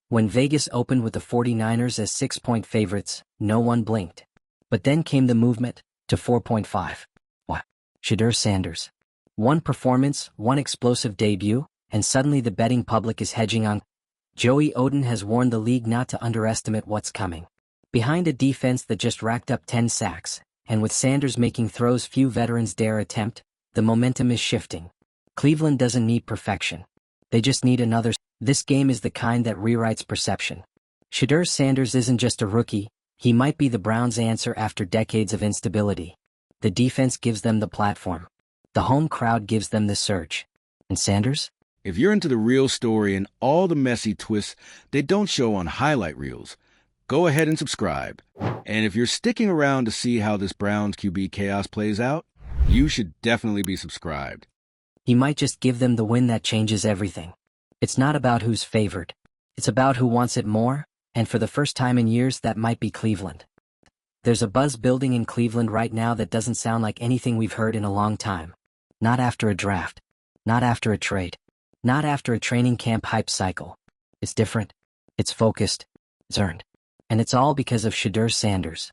When Vegas opened with the 49ers as 6-point favorites, no one blinked. But then came the movement to 4.5. Wow. Shedeur Sanders. One performance, one explosive debut, and suddenly the betting public is hedging on. Joey Oden has warned the league not to underestimate what's coming. Behind a defense that just racked up 10 sacks, and with Sanders making throws few veterans dare attempt, the momentum is shifting. Cleveland doesn't need perfection. They just need another. This game is the kind that rewrites perception. Shedeur Sanders isn't just a rookie, he might be the Browns' answer after decades of instability. The defense gives them the platform. The home crowd gives them the surge. And Sanders? If you're into the real story and all the messy twists they don't show on highlight reels, go ahead and subscribe. And if you're sticking around to see how this Browns QB chaos plays out, you should definitely be subscribed. He might just give them the win that changes everything. It's not about who's favored. It's about who wants it more, and for the first time in years that might be Cleveland. There's a buzz building in Cleveland right now that doesn't sound like anything we've heard in a long time. Not after a draft. Not after a trade. Not after a training camp hype cycle. It's different. It's focused. It's earned. And it's all because of Shedeur Sanders.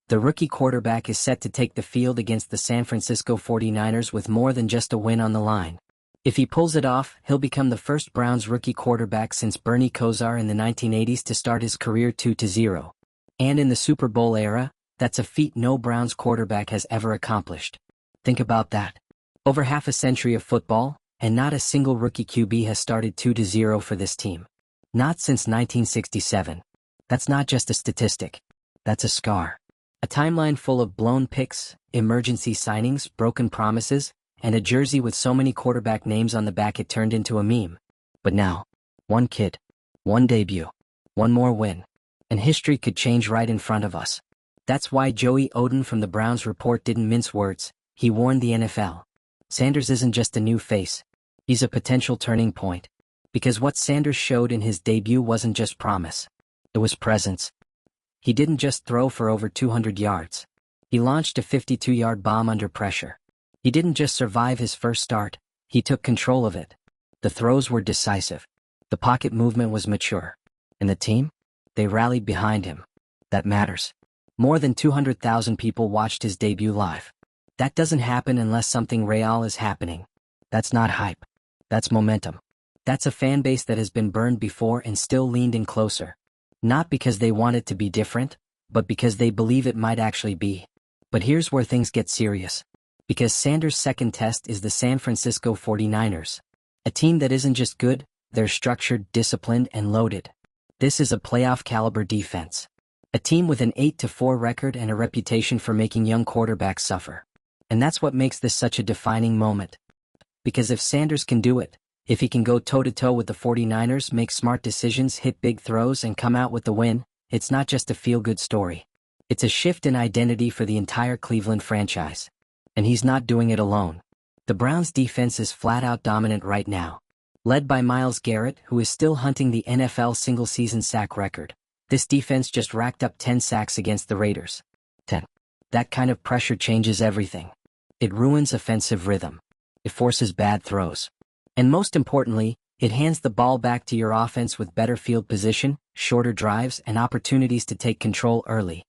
The rookie quarterback is set to take the field against the San Francisco 49ers with more than just a win on the line. If he pulls it off, he'll become the first Browns rookie quarterback since Bernie Kosar in the 1980s to start his career 2-0. And in the Super Bowl era, that's a feat no Browns quarterback has ever accomplished. Think about that. Over half a century of football, and not a single rookie QB has started 2-0 for this team. Not since 1967. That's not just a statistic. That's a scar. A timeline full of blown picks, emergency signings, broken promises, and a jersey with so many quarterback names on the back it turned into a meme. But now, one kid, one debut, one more win, and history could change right in front of us. That's why Joey Oden from the Browns Report didn't mince words. He warned the NFL. Sanders isn't just a new face. He's a potential turning point. Because what Sanders showed in his debut wasn't just promise. It was presence. He didn't just throw for over 200 yards. He launched a 52-yard bomb under pressure. He didn't just survive his first start, he took control of it. The throws were decisive. The pocket movement was mature. And the team? They rallied behind him. That matters. More than 200,000 people watched his debut live. That doesn't happen unless something real is happening. That's not hype. That's momentum. That's a fan base that has been burned before and still leaned in closer. Not because they want it to be different, but because they believe it might actually be. But here's where things get serious. Because Sanders' second test is the San Francisco 49ers. A team that isn't just good, they're structured, disciplined, and loaded. This is a playoff-caliber defense. A team with an 8-4 record and a reputation for making young quarterbacks suffer. And that's what makes this such a defining moment. Because if Sanders can do it, if he can go toe-to-toe with the 49ers, make smart decisions, hit big throws, and come out with the win, it's not just a feel-good story. It's a shift in identity for the entire Cleveland franchise. And he's not doing it alone. The Browns' defense is flat-out dominant right now. Led by Myles Garrett, who is still hunting the NFL single-season sack record. This defense just racked up 10 sacks against the Raiders. 10. That kind of pressure changes everything. It ruins offensive rhythm. It forces bad throws. And most importantly, it hands the ball back to your offense with better field position, shorter drives, and opportunities to take control early.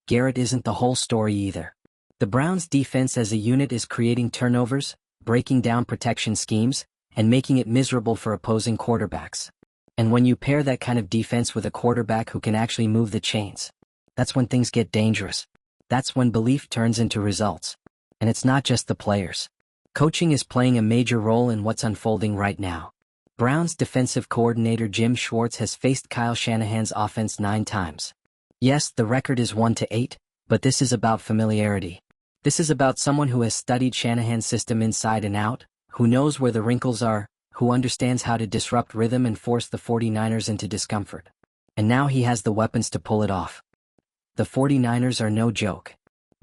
Garrett isn't the whole story either. The Browns' defense as a unit is creating turnovers, breaking down protection schemes, and making it miserable for opposing quarterbacks. And when you pair that kind of defense with a quarterback who can actually move the chains, that's when things get dangerous. That's when belief turns into results. And it's not just the players. Coaching is playing a major role in what's unfolding right now. Browns defensive coordinator Jim Schwartz has faced Kyle Shanahan's offense 9 times. Yes, the record is 1-8, but this is about familiarity. This is about someone who has studied Shanahan's system inside and out, who knows where the wrinkles are, who understands how to disrupt rhythm and force the 49ers into discomfort. And now he has the weapons to pull it off. The 49ers are no joke.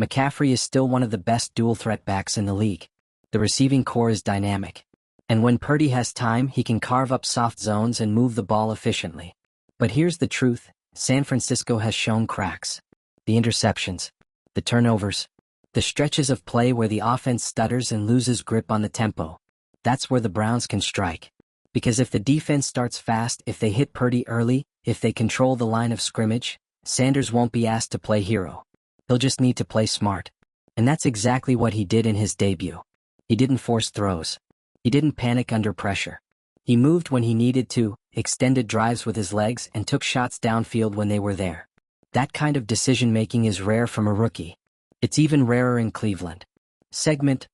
McCaffrey is still one of the best dual-threat backs in the league. The receiving core is dynamic. And when Purdy has time, he can carve up soft zones and move the ball efficiently. But here's the truth, San Francisco has shown cracks. The interceptions, the turnovers, the stretches of play where the offense stutters and loses grip on the tempo. That's where the Browns can strike. Because if the defense starts fast, if they hit Purdy early, if they control the line of scrimmage, Sanders won't be asked to play hero. He'll just need to play smart. And that's exactly what he did in his debut. He didn't force throws. He didn't panic under pressure. He moved when he needed to, extended drives with his legs, and took shots downfield when they were there. That kind of decision-making is rare from a rookie. It's even rarer in Cleveland. Segment.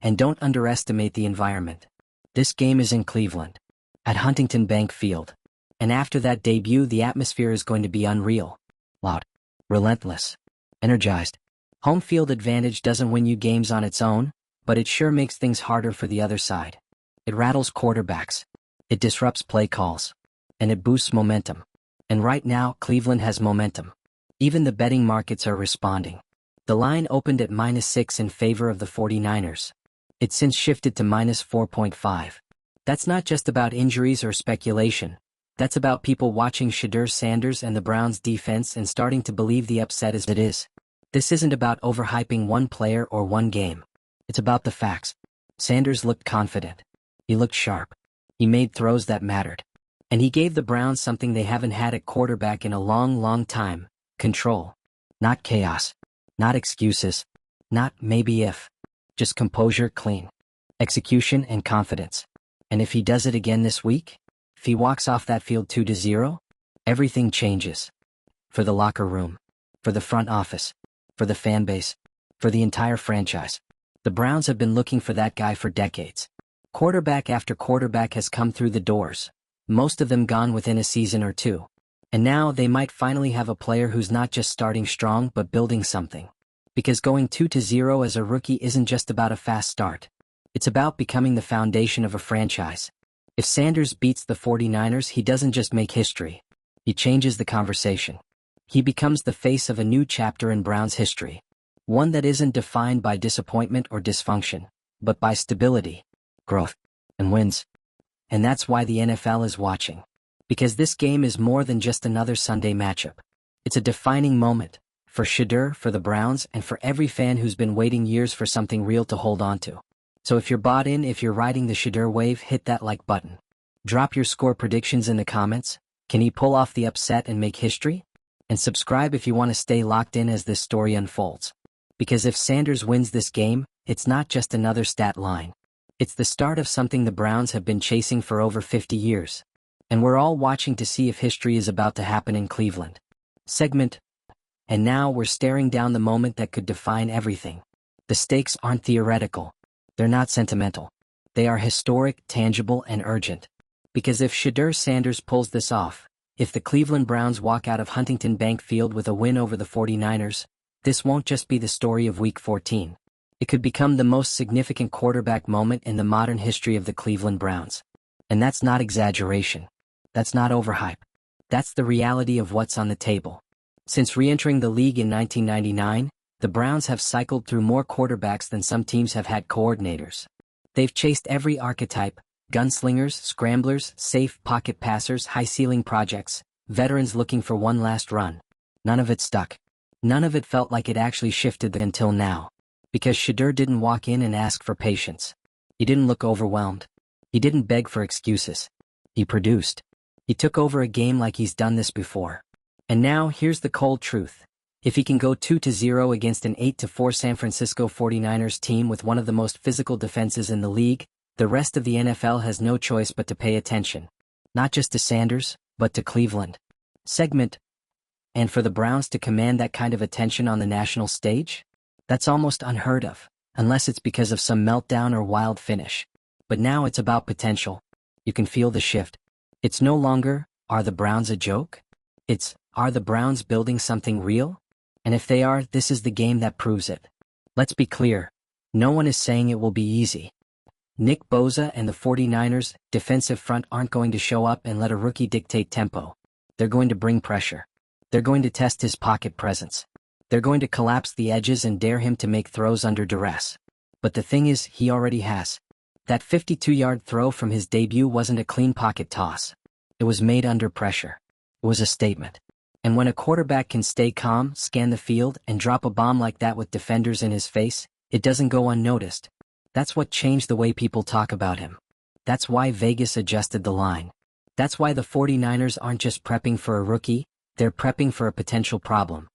And don't underestimate the environment. This game is in Cleveland, at Huntington Bank Field. And after that debut, the atmosphere is going to be unreal. Loud. Relentless. Energized. Home field advantage doesn't win you games on its own, but it sure makes things harder for the other side. It rattles quarterbacks. It disrupts play calls. And it boosts momentum. And right now, Cleveland has momentum. Even the betting markets are responding. The line opened at -6 in favor of the 49ers. It's since shifted to -4.5. That's not just about injuries or speculation. That's about people watching Shedeur Sanders and the Browns' defense and starting to believe the upset is it is. This isn't about overhyping one player or one game. It's about the facts. Sanders looked confident. He looked sharp. He made throws that mattered. And he gave the Browns something they haven't had at quarterback in a long, long time: control. Not chaos. Not excuses. Not maybe if. Just composure, clean execution, and confidence. And if he does it again this week, if he walks off that field 2-0, everything changes. For the locker room, for the front office, for the fan base, for the entire franchise. The Browns have been looking for that guy for decades. Quarterback after quarterback has come through the doors, most of them gone within a season or two. And now they might finally have a player who's not just starting strong but building something. Because going 2-0 as a rookie isn't just about a fast start. It's about becoming the foundation of a franchise. If Sanders beats the 49ers, he doesn't just make history. He changes the conversation. He becomes the face of a new chapter in Browns history. One that isn't defined by disappointment or dysfunction, but by stability, growth, and wins. And that's why the NFL is watching. Because this game is more than just another Sunday matchup. It's a defining moment. For Shedeur, for the Browns, and for every fan who's been waiting years for something real to hold on to. So if you're bought in, if you're riding the Shedeur wave, hit that like button. Drop your score predictions in the comments. Can he pull off the upset and make history? And subscribe if you want to stay locked in as this story unfolds. Because if Sanders wins this game, it's not just another stat line. It's the start of something the Browns have been chasing for over 50 years. And we're all watching to see if history is about to happen in Cleveland. Segment. And now we're staring down the moment that could define everything. The stakes aren't theoretical. They're not sentimental. They are historic, tangible, and urgent. Because if Shedeur Sanders pulls this off, if the Cleveland Browns walk out of Huntington Bank Field with a win over the 49ers, this won't just be the story of Week 14. It could become the most significant quarterback moment in the modern history of the Cleveland Browns. And that's not exaggeration. That's not overhype. That's the reality of what's on the table. Since re-entering the league in 1999, the Browns have cycled through more quarterbacks than some teams have had coordinators. They've chased every archetype: gunslingers, scramblers, safe pocket passers, high-ceiling projects, veterans looking for one last run. None of it stuck. None of it felt like it actually shifted until now. Because Shedeur didn't walk in and ask for patience. He didn't look overwhelmed. He didn't beg for excuses. He produced. He took over a game like he's done this before. And now, here's the cold truth. If he can go 2-0 against an 8-4 San Francisco 49ers team with one of the most physical defenses in the league, the rest of the NFL has no choice but to pay attention. Not just to Sanders, but to Cleveland. Segment. And for the Browns to command that kind of attention on the national stage? That's almost unheard of, unless it's because of some meltdown or wild finish. But now it's about potential. You can feel the shift. It's no longer, are the Browns a joke? It's, are the Browns building something real? And if they are, this is the game that proves it. Let's be clear. No one is saying it will be easy. Nick Bosa and the 49ers' defensive front aren't going to show up and let a rookie dictate tempo. They're going to bring pressure. They're going to test his pocket presence. They're going to collapse the edges and dare him to make throws under duress. But the thing is, he already has. That 52-yard throw from his debut wasn't a clean pocket toss. It was made under pressure. It was a statement. And when a quarterback can stay calm, scan the field, and drop a bomb like that with defenders in his face, it doesn't go unnoticed. That's what changed the way people talk about him. That's why Vegas adjusted the line. That's why the 49ers aren't just prepping for a rookie, they're prepping for a potential problem.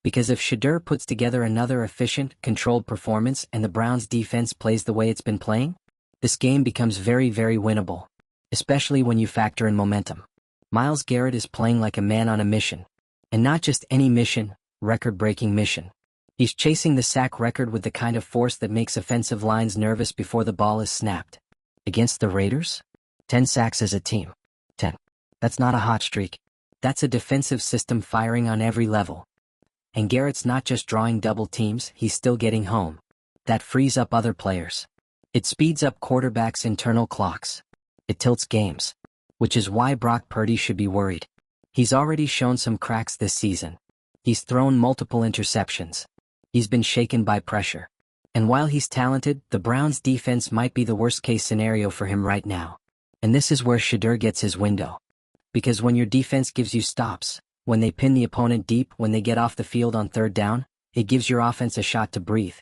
Because if Shedeur puts together another efficient, controlled performance and the Browns' defense plays the way it's been playing, this game becomes very, very winnable, especially when you factor in momentum. Myles Garrett is playing like a man on a mission. And not just any mission, record-breaking mission. He's chasing the sack record with the kind of force that makes offensive lines nervous before the ball is snapped. Against the Raiders? 10 sacks as a team. 10. That's not a hot streak. That's a defensive system firing on every level. And Garrett's not just drawing double teams, he's still getting home. That frees up other players. It speeds up quarterbacks' internal clocks. It tilts games. Which is why Brock Purdy should be worried. He's already shown some cracks this season. He's thrown multiple interceptions. He's been shaken by pressure. And while he's talented, the Browns' defense might be the worst-case scenario for him right now. And this is where Shedeur gets his window. Because when your defense gives you stops, when they pin the opponent deep, when they get off the field on third down, it gives your offense a shot to breathe.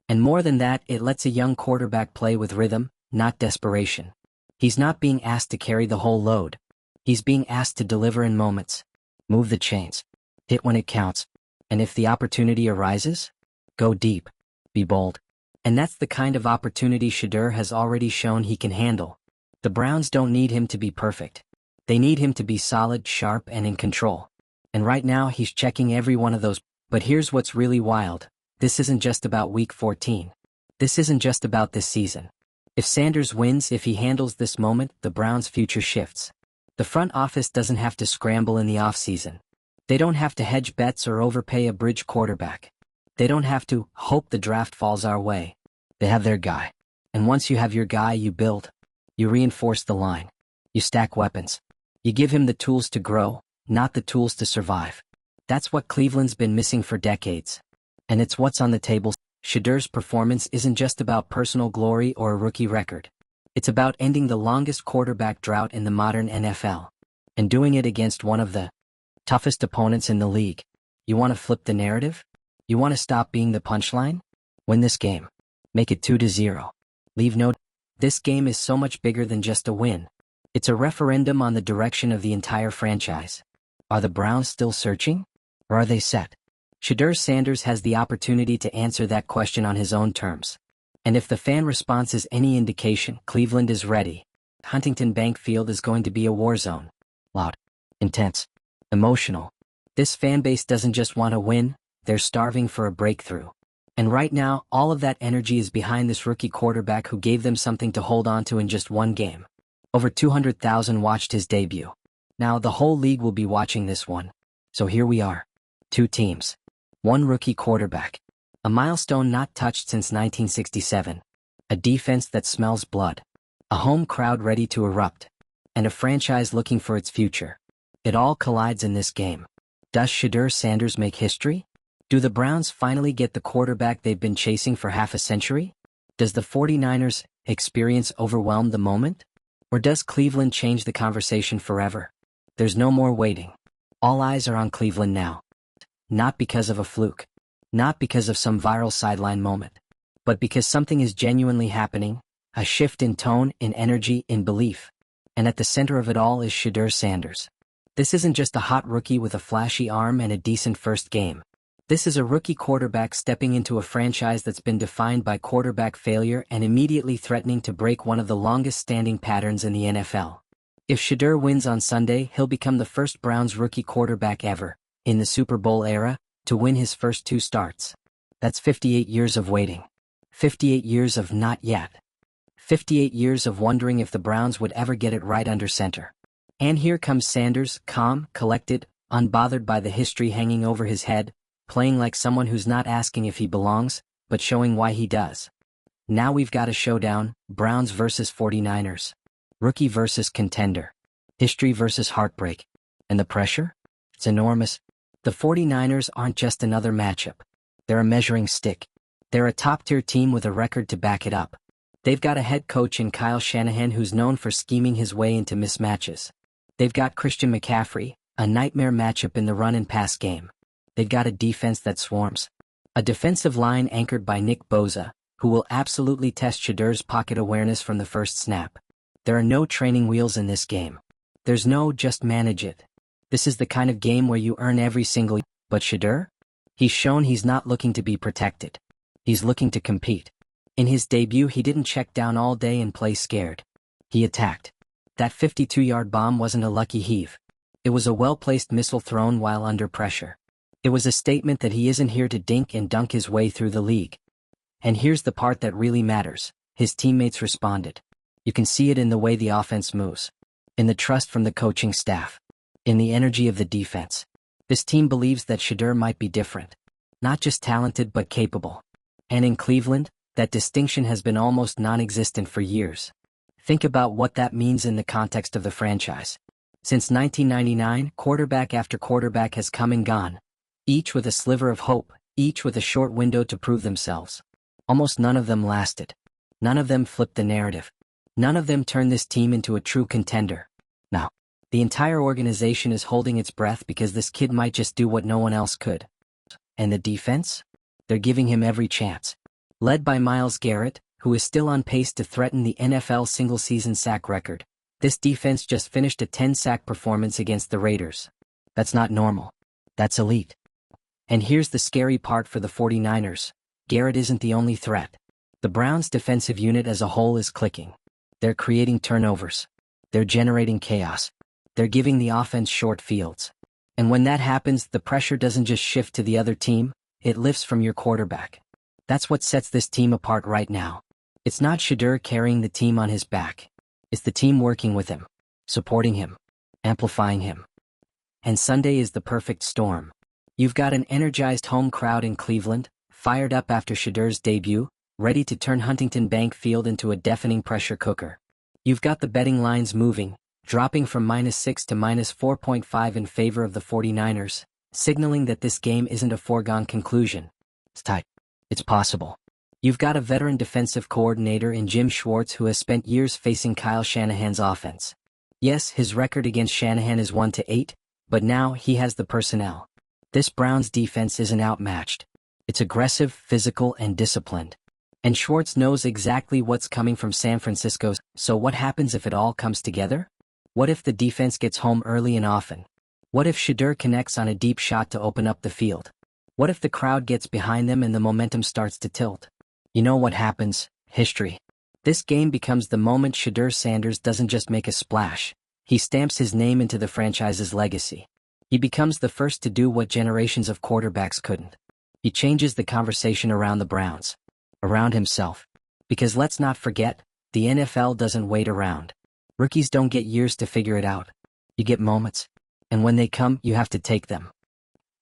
And more than that, it lets a young quarterback play with rhythm, not desperation. He's not being asked to carry the whole load. He's being asked to deliver in moments. Move the chains. Hit when it counts. And if the opportunity arises, go deep. Be bold. And that's the kind of opportunity Shedeur has already shown he can handle. The Browns don't need him to be perfect. They need him to be solid, sharp, and in control. And right now he's checking every one of those. But here's what's really wild. This isn't just about Week 14. This isn't just about this season. If Sanders wins, if he handles this moment, the Browns' future shifts. The front office doesn't have to scramble in the offseason. They don't have to hedge bets or overpay a bridge quarterback. They don't have to hope the draft falls our way. They have their guy. And once you have your guy, you build. You reinforce the line. You stack weapons. You give him the tools to grow, not the tools to survive. That's what Cleveland's been missing for decades. And it's what's on the table. Shedeur's performance isn't just about personal glory or a rookie record. It's about ending the longest quarterback drought in the modern NFL. And doing it against one of the toughest opponents in the league. You want to flip the narrative? You want to stop being the punchline? Win this game. Make it 2-0. Leave no. This game is so much bigger than just a win. It's a referendum on the direction of the entire franchise. Are the Browns still searching? Or are they set? Shedeur Sanders has the opportunity to answer that question on his own terms. And if the fan response is any indication, Cleveland is ready. Huntington Bank Field is going to be a war zone. Loud. Intense. Emotional. This fan base doesn't just want to win, they're starving for a breakthrough. And right now, all of that energy is behind this rookie quarterback who gave them something to hold on to in just one game. Over 200,000 watched his debut. Now the whole league will be watching this one. So here we are. Two teams. One rookie quarterback. A milestone not touched since 1967. A defense that smells blood. A home crowd ready to erupt. And a franchise looking for its future. It all collides in this game. Does Shedeur Sanders make history? Do the Browns finally get the quarterback they've been chasing for half a century? Does the 49ers experience overwhelm the moment? Or does Cleveland change the conversation forever? There's no more waiting. All eyes are on Cleveland now. Not because of a fluke. Not because of some viral sideline moment. But because something is genuinely happening, a shift in tone, in energy, in belief. And at the center of it all is Shedeur Sanders. This isn't just a hot rookie with a flashy arm and a decent first game. This is a rookie quarterback stepping into a franchise that's been defined by quarterback failure and immediately threatening to break one of the longest-standing patterns in the NFL. If Shedeur wins on Sunday, he'll become the first Browns rookie quarterback ever, in the Super Bowl era, to win his first 2 starts. That's 58 years of waiting. 58 years of not yet. 58 years of wondering if the Browns would ever get it right under center. And here comes Sanders, calm, collected, unbothered by the history hanging over his head, playing like someone who's not asking if he belongs, but showing why he does. Now we've got a showdown, Browns versus 49ers. Rookie versus contender. History versus heartbreak. And the pressure? It's enormous. The 49ers aren't just another matchup. They're a measuring stick. They're a top-tier team with a record to back it up. They've got a head coach in Kyle Shanahan who's known for scheming his way into mismatches. They've got Christian McCaffrey, a nightmare matchup in the run and pass game. They've got a defense that swarms. A defensive line anchored by Nick Bosa, who will absolutely test Shedeur's pocket awareness from the first snap. There are no training wheels in this game. There's no just manage it. This is the kind of game where you earn every single. But Shedeur? He's shown he's not looking to be protected. He's looking to compete. In his debut, he didn't check down all day and play scared. He attacked. That 52-yard bomb wasn't a lucky heave. It was a well-placed missile thrown while under pressure. It was a statement that he isn't here to dink and dunk his way through the league. And here's the part that really matters. His teammates responded. You can see it in the way the offense moves. In the trust from the coaching staff. In the energy of the defense. This team believes that Shedeur might be different. Not just talented but capable. And in Cleveland, that distinction has been almost non-existent for years. Think about what that means in the context of the franchise. Since 1999, quarterback after quarterback has come and gone. Each with a sliver of hope, each with a short window to prove themselves. Almost none of them lasted. None of them flipped the narrative. None of them turned this team into a true contender. Now, the entire organization is holding its breath because this kid might just do what no one else could. And the defense? They're giving him every chance. Led by Myles Garrett, who is still on pace to threaten the NFL single-season sack record. This defense just finished a 10-sack performance against the Raiders. That's not normal. That's elite. And here's the scary part for the 49ers. Garrett isn't the only threat. The Browns' defensive unit as a whole is clicking. They're creating turnovers. They're generating chaos. They're giving the offense short fields. And when that happens, the pressure doesn't just shift to the other team, it lifts from your quarterback. That's what sets this team apart right now. It's not Shedeur carrying the team on his back. It's the team working with him, supporting him, amplifying him. And Sunday is the perfect storm. You've got an energized home crowd in Cleveland, fired up after Shedeur's debut, ready to turn Huntington Bank Field into a deafening pressure cooker. You've got the betting lines moving, dropping from -6 to -4.5 in favor of the 49ers, signaling that this game isn't a foregone conclusion. It's tight. It's possible. You've got a veteran defensive coordinator in Jim Schwartz who has spent years facing Kyle Shanahan's offense. Yes, his record against Shanahan is 1-8, but now he has the personnel. This Browns defense isn't outmatched. It's aggressive, physical, and disciplined. And Schwartz knows exactly what's coming from San Francisco, so what happens if it all comes together? What if the defense gets home early and often? What if Shedeur connects on a deep shot to open up the field? What if the crowd gets behind them and the momentum starts to tilt? You know what happens? History. This game becomes the moment Shedeur Sanders doesn't just make a splash. He stamps his name into the franchise's legacy. He becomes the first to do what generations of quarterbacks couldn't. He changes the conversation around the Browns. Around himself. Because let's not forget, the NFL doesn't wait around. Rookies don't get years to figure it out. You get moments. And when they come, you have to take them.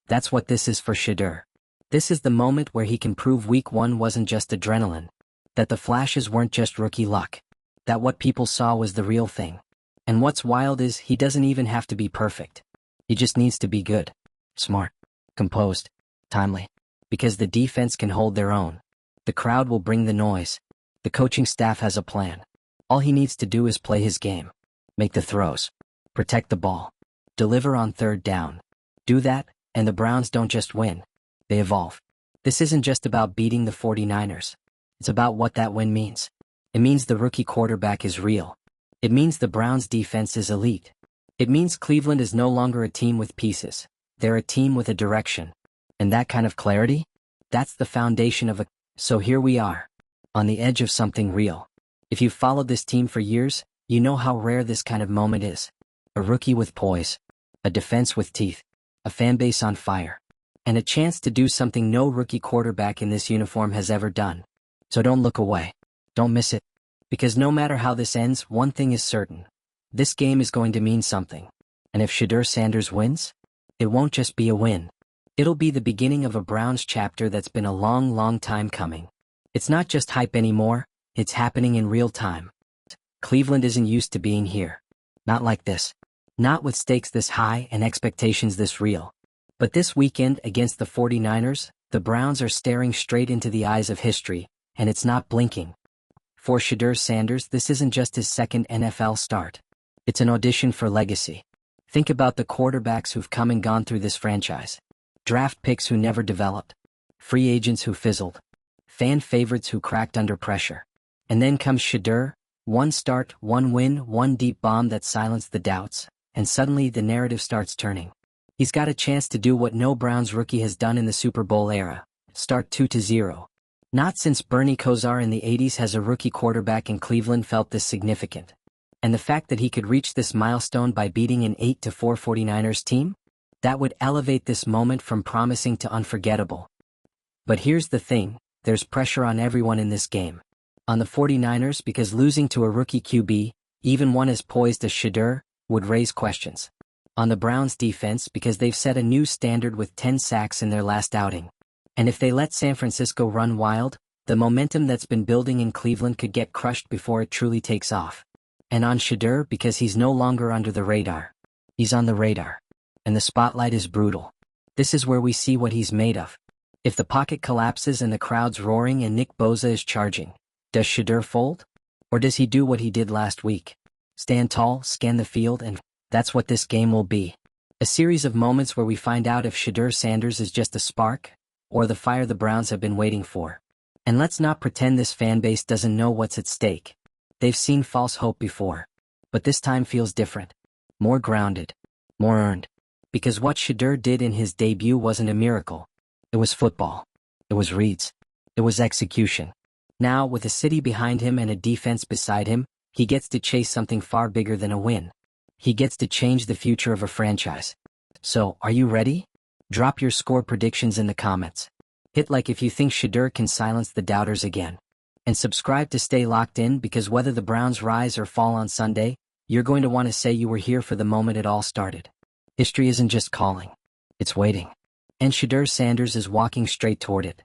That's what this is for Shedeur. This is the moment where he can prove week 1 wasn't just adrenaline. That the flashes weren't just rookie luck. That what people saw was the real thing. And what's wild is he doesn't even have to be perfect. He just needs to be good. Smart. Composed. Timely. Because the defense can hold their own. The crowd will bring the noise. The coaching staff has a plan. All he needs to do is play his game. Make the throws. Protect the ball. Deliver on third down. Do that, and the Browns don't just win. They evolve. This isn't just about beating the 49ers. It's about what that win means. It means the rookie quarterback is real. It means the Browns' defense is elite. It means Cleveland is no longer a team with pieces. They're a team with a direction. And that kind of clarity? That's the foundation of a... So here we are. On the edge of something real. If you've followed this team for years, you know how rare this kind of moment is. A rookie with poise. A defense with teeth. A fan base on fire. And a chance to do something no rookie quarterback in this uniform has ever done. So don't look away. Don't miss it. Because no matter how this ends, one thing is certain. This game is going to mean something. And if Shedeur Sanders wins, it won't just be a win. It'll be the beginning of a Browns chapter that's been a long, long time coming. It's not just hype anymore, it's happening in real time. Cleveland isn't used to being here. Not like this. Not with stakes this high and expectations this real. But this weekend against the 49ers, the Browns are staring straight into the eyes of history, and it's not blinking. For Shedeur Sanders, this isn't just his second NFL start. It's an audition for legacy. Think about the quarterbacks who've come and gone through this franchise. Draft picks who never developed. Free agents who fizzled. Fan favorites who cracked under pressure. And then comes Shedeur, One start, one win, one deep bomb that silenced the doubts, and suddenly the narrative starts turning. He's got a chance to do what no Browns rookie has done in the Super Bowl era, start 2-0. Not since Bernie Kosar in the 80s has a rookie quarterback in Cleveland felt this significant. And the fact that he could reach this milestone by beating an 8-4 49ers team? That would elevate this moment from promising to unforgettable. But here's the thing, there's pressure on everyone in this game. On the 49ers because losing to a rookie QB, even one as poised as Shedeur, would raise questions. On the Browns defense because they've set a new standard with 10 sacks in their last outing. And if they let San Francisco run wild, the momentum that's been building in Cleveland could get crushed before it truly takes off. And on Shedeur because he's no longer under the radar. He's on the radar. And the spotlight is brutal. This is where we see what he's made of. If the pocket collapses and the crowd's roaring and Nick Bosa is charging, does Shedeur fold? Or does he do what he did last week? Stand tall, scan the field, and that's what this game will be. A series of moments where we find out if Shedeur Sanders is just a spark, or the fire the Browns have been waiting for. And let's not pretend this fanbase doesn't know what's at stake. They've seen false hope before. But this time feels different. More grounded. More earned. Because what Shedeur did in his debut wasn't a miracle. It was football. It was reads. It was execution. Now, with a city behind him and a defense beside him, he gets to chase something far bigger than a win. He gets to change the future of a franchise. So, are you ready? Drop your score predictions in the comments. Hit like if you think Shedeur can silence the doubters again. And subscribe to stay locked in because whether the Browns rise or fall on Sunday, you're going to want to say you were here for the moment it all started. History isn't just calling. It's waiting. And Shedeur Sanders is walking straight toward it.